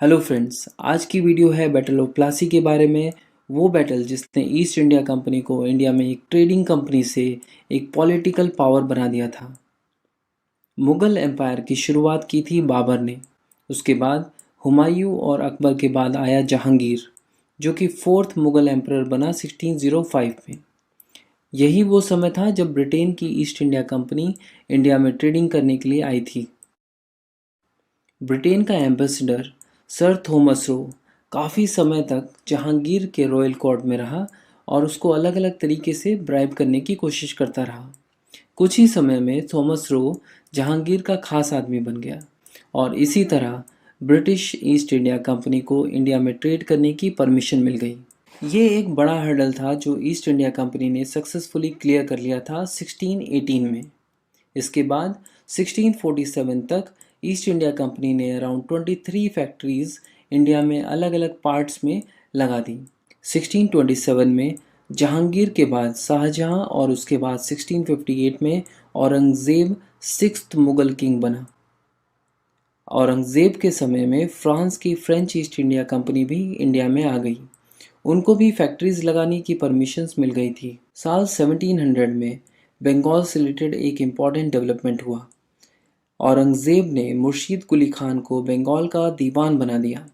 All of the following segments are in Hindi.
हेलो फ्रेंड्स, आज की वीडियो है बैटल ऑफ प्लासी के बारे में। वो बैटल जिसने ईस्ट इंडिया कंपनी को इंडिया में एक ट्रेडिंग कंपनी से एक पॉलिटिकल पावर बना दिया था। मुगल एम्पायर की शुरुआत की थी बाबर ने। उसके बाद हुमायूं और अकबर के बाद आया जहांगीर, जो कि फोर्थ मुगल एम्परर बना 1605 में। यही वो समय था जब ब्रिटेन की ईस्ट इंडिया कंपनी इंडिया में ट्रेडिंग करने के लिए आई थी। ब्रिटेन का एम्बेसडर सर थॉमस रो काफ़ी समय तक जहांगीर के रॉयल कोर्ट में रहा और उसको अलग अलग तरीके से ब्राइब करने की कोशिश करता रहा। कुछ ही समय में थॉमस रो जहांगीर का खास आदमी बन गया और इसी तरह ब्रिटिश ईस्ट इंडिया कंपनी को इंडिया में ट्रेड करने की परमिशन मिल गई। ये एक बड़ा हर्डल था जो ईस्ट इंडिया कंपनी ने सक्सेसफुली क्लियर कर लिया था 1618 में। इसके बाद 1647 तक ईस्ट इंडिया कंपनी ने अराउंड 23 फैक्ट्रीज इंडिया में अलग अलग पार्ट्स में लगा दी। 1627 में जहांगीर के बाद शाहजहां और उसके बाद 1658 में औरंगज़ेब सिक्स्थ मुगल किंग बना। औरंगज़ेब के समय में फ्रांस की फ्रेंच ईस्ट इंडिया कंपनी भी इंडिया में आ गई। उनको भी फैक्ट्रीज लगाने की परमिशंस मिल गई थी। साल 1700 में बंगाल से रिलेटेड एक इम्पॉर्टेंट डेवलपमेंट हुआ। औरंगज़ेब ने मुर्शीद कुली खान को बंगाल का दीवान बना दिया।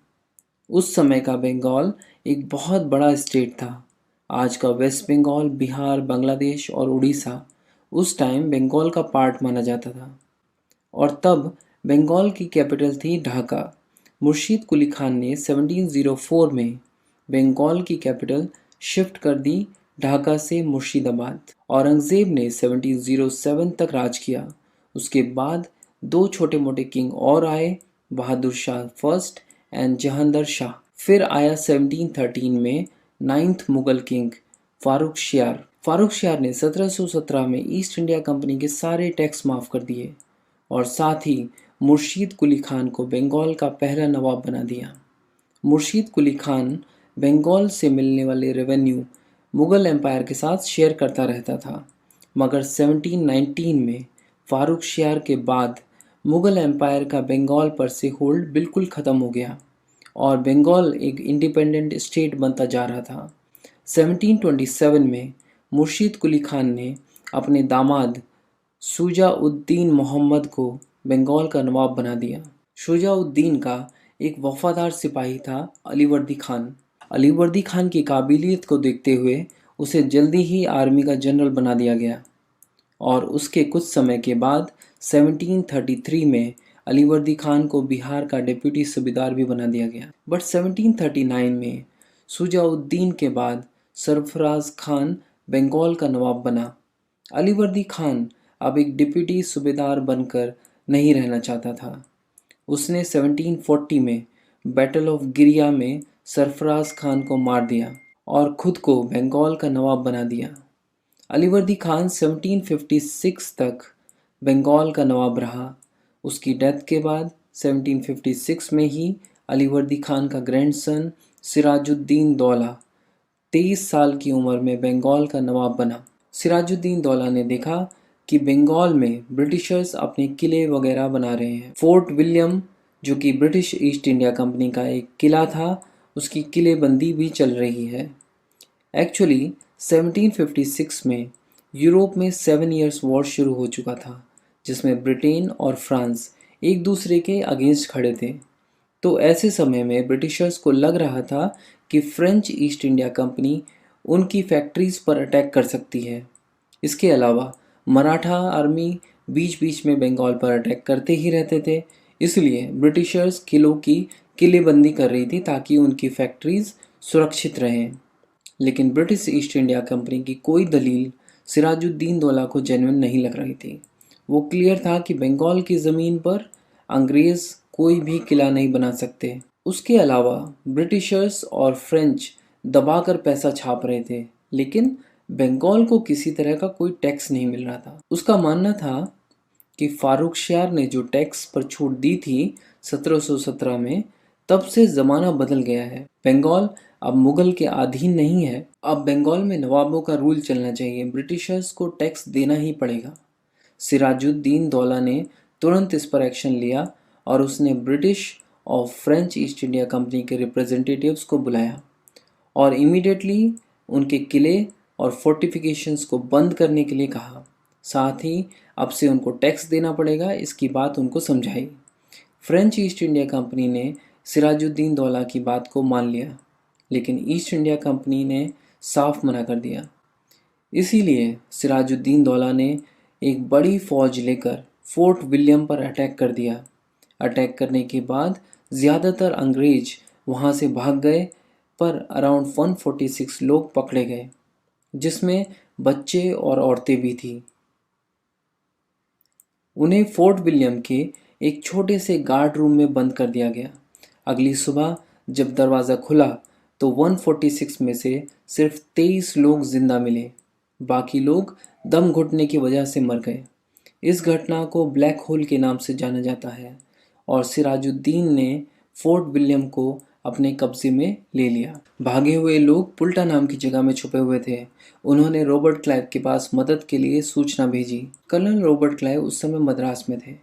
उस समय का बंगाल एक बहुत बड़ा स्टेट था। आज का वेस्ट बंगाल, बिहार, बांग्लादेश और उड़ीसा उस टाइम बंगाल का पार्ट माना जाता था। और तब बंगाल की कैपिटल थी ढाका। मुर्शीद कुली खान ने 1704 में बंगाल की कैपिटल शिफ्ट कर दी ढाका से मुर्शिदाबाद। औरंगज़ेब ने 1707 तक राज किया। उसके बाद दो छोटे मोटे किंग और आए, बहादुर शाह फर्स्ट एंड जहांदर शाह। फिर आया 1713 में नाइन्थ मुगल किंग फारूक शियार। फारूक शियार ने 1717 में ईस्ट इंडिया कंपनी के सारे टैक्स माफ़ कर दिए और साथ ही मुर्शीद कुली खान को बंगाल का पहला नवाब बना दिया। मुर्शीद कुली खान बंगाल से मिलने वाले रेवेन्यू मुगल एम्पायर के साथ शेयर करता रहता था, मगर 1719 में फारूक शियार के बाद मुगल एम्पायर का बंगाल पर से होल्ड बिल्कुल ख़त्म हो गया और बंगाल एक इंडिपेंडेंट स्टेट बनता जा रहा था। 1727 में मुर्शीद कुली खान ने अपने दामाद शुजा-उद-दीन मोहम्मद को बंगाल का नवाब बना दिया। शुजा-उद-दीन का एक वफादार सिपाही था अलीवर्दी खान। अलीवर्दी खान की काबिलियत को देखते हुए उसे जल्दी ही आर्मी का जनरल बना दिया गया और उसके कुछ समय के बाद 1733 में अलीवर्दी खान को बिहार का डिप्टी सूबेदार भी बना दिया गया। बट 1739 में शुजा-उद-दीन के बाद सरफराज खान बंगाल का नवाब बना। अलीवर्दी खान अब एक डिप्टी सूबेदार बनकर नहीं रहना चाहता था। उसने 1740 में बैटल ऑफ गिरिया में सरफराज खान को मार दिया और खुद को बंगाल का नवाब बना दिया। अलीवर्दी खान 1756 तक बंगाल का नवाब रहा। उसकी डेथ के बाद 1756 में ही अलीवर्दी खान का ग्रैंडसन सिराजुद्दीन दौला 23 साल की उम्र में बंगाल का नवाब बना। सिराजुद्दीन दौला ने देखा कि बंगाल में ब्रिटिशर्स अपने किले वगैरह बना रहे हैं। फोर्ट विलियम, जो कि ब्रिटिश ईस्ट इंडिया कंपनी का एक किला था, उसकी किलेबंदी भी चल रही है। एक्चुअली 1756 में यूरोप में 7 ईयर्स वॉर शुरू हो चुका था, जिसमें ब्रिटेन और फ्रांस एक दूसरे के अगेंस्ट खड़े थे। तो ऐसे समय में ब्रिटिशर्स को लग रहा था कि फ्रेंच ईस्ट इंडिया कंपनी उनकी फैक्ट्रीज पर अटैक कर सकती है। इसके अलावा मराठा आर्मी बीच बीच में बंगाल पर अटैक करते ही रहते थे, इसलिए ब्रिटिशर्स किलों की किलेबंदी कर रही थी ताकि उनकी फैक्ट्रीज सुरक्षित रहें। लेकिन ब्रिटिश ईस्ट इंडिया कंपनी की कोई दलील सिराजुद्दीन दौला को जेन्युइन नहीं लग रही थी। वो क्लियर था कि बंगाल की ज़मीन पर अंग्रेज़ कोई भी किला नहीं बना सकते। उसके अलावा ब्रिटिशर्स और फ्रेंच दबाकर पैसा छाप रहे थे, लेकिन बंगाल को किसी तरह का कोई टैक्स नहीं मिल रहा था। उसका मानना था कि फारूक शियार ने जो टैक्स पर छूट दी थी 1717 में, तब से ज़माना बदल गया है। बंगाल अब मुगल के अधीन नहीं है। अब बंगाल में नवाबों का रूल चलना चाहिए, ब्रिटिशर्स को टैक्स देना ही पड़ेगा। सिराजुद्दीन दौला ने तुरंत इस पर एक्शन लिया और उसने British of French east India company के रिप्रेजेंटेटिव्स को बुलाया और इमीडिएटली उनके किले और फोर्टिफिकेशंस को बंद करने के लिए कहा। साथ ही अब से उनको टैक्स देना पड़ेगा, इसकी बात उनको समझाई। फ्रेंच ईस्ट इंडिया कंपनी ने सिराजुद्दीन दौला की बात को मान लिया, लेकिन ईस्ट इंडिया कंपनी ने साफ मना कर दिया। इसीलिए सिराजुद्दीन दौला ने एक बड़ी फौज लेकर फोर्ट विलियम पर अटैक कर दिया। अटैक करने के बाद ज़्यादातर अंग्रेज वहाँ से भाग गए, पर अराउंड 146 लोग पकड़े गए, जिसमें बच्चे और औरतें भी थी। उन्हें फोर्ट विलियम के एक छोटे से गार्ड रूम में बंद कर दिया गया। अगली सुबह जब दरवाज़ा खुला तो 146 में से सिर्फ 23 लोग जिंदा मिले, बाकी लोग दम घुटने की वजह से मर गए। इस घटना को ब्लैक होल के नाम से जाना जाता है और सिराजुद्दीन ने फोर्ट विलियम को अपने कब्जे में ले लिया। भागे हुए लोग पुल्टा नाम की जगह में छुपे हुए थे। उन्होंने रॉबर्ट क्लाइव के पास मदद के लिए सूचना भेजी। कर्नल रॉबर्ट क्लाइव उस समय मद्रास में थे।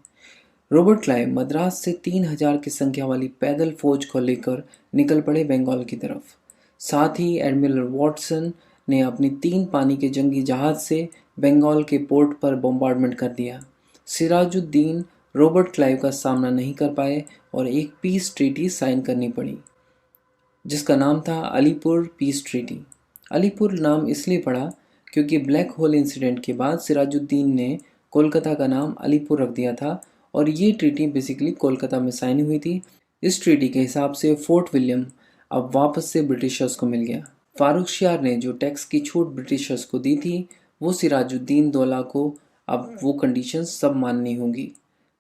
रॉबर्ट क्लाइव मद्रास से 3000 की संख्या वाली पैदल फौज को लेकर निकल पड़े बंगाल की तरफ। साथ ही एडमिरल वॉटसन ने अपनी 3 पानी के जंगी जहाज से बंगाल के पोर्ट पर बम्बार्डमेंट कर दिया। सिराजुद्दीन रॉबर्ट क्लाइव का सामना नहीं कर पाए और एक पीस ट्रीटी साइन करनी पड़ी, जिसका नाम था अलीपुर पीस ट्रीटी। अलीपुर नाम इसलिए पड़ा क्योंकि ब्लैक होल इंसिडेंट के बाद सिराजुद्दीन ने कोलकाता का नाम अलीपुर रख दिया था और ये ट्रीटी बेसिकली कोलकाता में साइन हुई थी। इस ट्रीटी के हिसाब से फोर्ट विलियम अब वापस से ब्रिटिशर्स को मिल गया। फारुखशियार ने जो टैक्स की छूट ब्रिटिशर्स को दी थी, वो सिराजुद्दीन दौला को अब वो कंडीशंस सब माननी होंगी।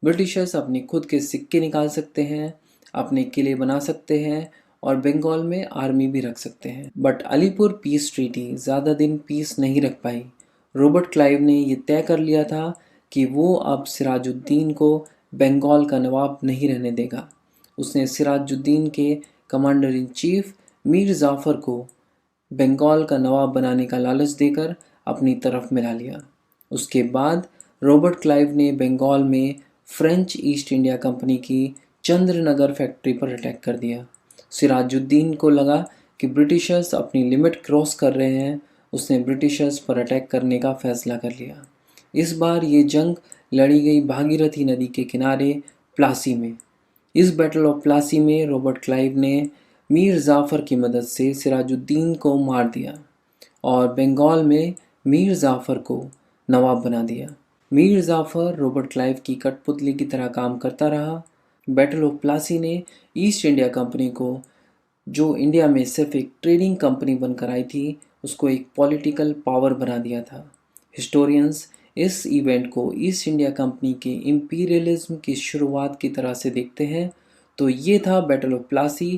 ब्रिटिशर्स अपने खुद के सिक्के निकाल सकते हैं, अपने किले बना सकते हैं और बंगाल में आर्मी भी रख सकते हैं। बट अलीपुर पीस ट्रीटी ज़्यादा दिन पीस नहीं रख पाई। रॉबर्ट क्लाइव ने ये तय कर लिया था कि वो अब सिराजुद्दीन को बंगाल का नवाब नहीं रहने देगा। उसने सिराजुद्दीन के commander in chief Mir Jafar को बंगाल का नवाब बनाने का लालच देकर अपनी तरफ मिला लिया। उसके बाद रॉबर्ट क्लाइव ने बंगाल में फ्रेंच ईस्ट इंडिया कंपनी की चंद्रनगर फैक्ट्री पर अटैक कर दिया। सिराजुद्दीन को लगा कि ब्रिटिशर्स अपनी लिमिट क्रॉस कर रहे हैं। उसने ब्रिटिशर्स पर अटैक करने का फैसला कर लिया। इस बार ये जंग लड़ी गई भागीरथी नदी के किनारे प्लासी में। इस बैटल ऑफ प्लासी में रॉबर्ट क्लाइव ने मीर जाफ़र की मदद से सिराजुद्दीन को मार दिया और बंगाल में मीर जाफ़र को नवाब बना दिया। मीर जाफ़र रॉबर्ट क्लाइव की कठपुतली की तरह काम करता रहा। बैटल ऑफ प्लासी ने ईस्ट इंडिया कंपनी को, जो इंडिया में सिर्फ एक ट्रेडिंग कंपनी बनकर आई थी, उसको एक पॉलिटिकल पावर बना दिया था। हिस्टोरियंस इस इवेंट को ईस्ट इंडिया कंपनी के इम्पीरियलिज्म की शुरुआत की तरह से देखते हैं। तो ये था बैटल ऑफ प्लासी।